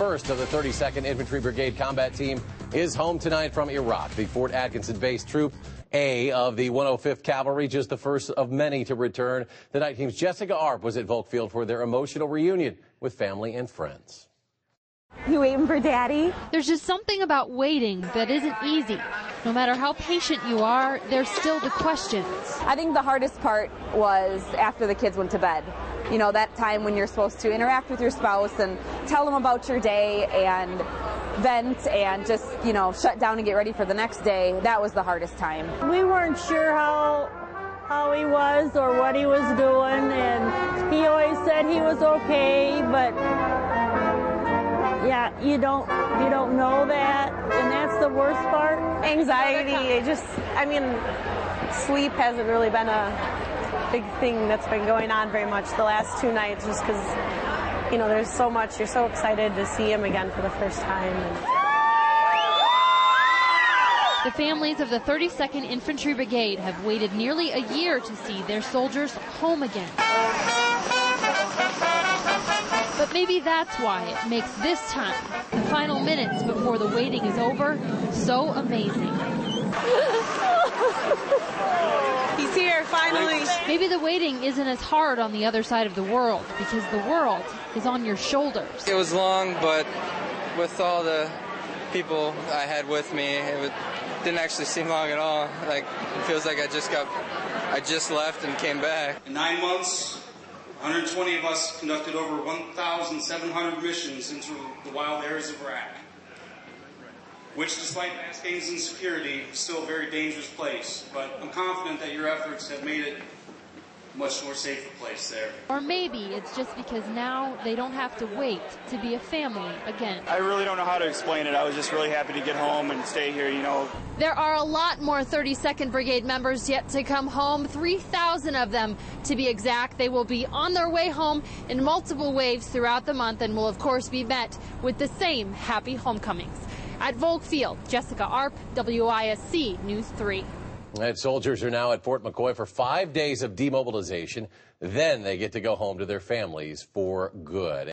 first of the 32nd Infantry Brigade combat team is home tonight from Iraq. The Fort Atkinson-based Troop A of the 105th Cavalry, just the first of many to return. The night team's Jessica Arp was at Volk Field for their emotional reunion with family and friends. You waiting for Daddy? There's just something about waiting that isn't easy. No matter how patient you are, there's still the questions. I think the hardest part was after the kids went to bed. You know, that time when you're supposed to interact with your spouse and tell them about your day and vent and just, you know, shut down and get ready for the next day. That was the hardest time. We weren't sure how he was or what he was doing, and he always said he was okay, but yeah, you don't know that, and that's the worst part. Anxiety, I mean, sleep hasn't really been a big thing that's been going on very much the last 2 nights, just because, you know, there's so much. You're so excited to see him again for the first time. The families of the 32nd Infantry Brigade have waited nearly a year to see their soldiers home again. But maybe that's why it makes this time, the final minutes before the waiting is over, so amazing. He's here, finally. Maybe the waiting isn't as hard on the other side of the world, because the world is on your shoulders. It was long, but with all the people I had with me, didn't actually seem long at all. Like, it feels like I just left and came back. In 9 months, 120 of us conducted over 1,700 missions into the wild areas of Iraq, which, despite vast gains in security, is still a very dangerous place. But I'm confident that your efforts have made it a much more safer place there. Or maybe it's just because now they don't have to wait to be a family again. I really don't know how to explain it. I was just really happy to get home and stay here, you know. There are a lot more 32nd Brigade members yet to come home, 3,000 of them to be exact. They will be on their way home in multiple waves throughout the month and will, of course, be met with the same happy homecomings. At Volk Field, Jessica Arp, WISC News 3. And soldiers are now at Fort McCoy for 5 days of demobilization. Then they get to go home to their families for good.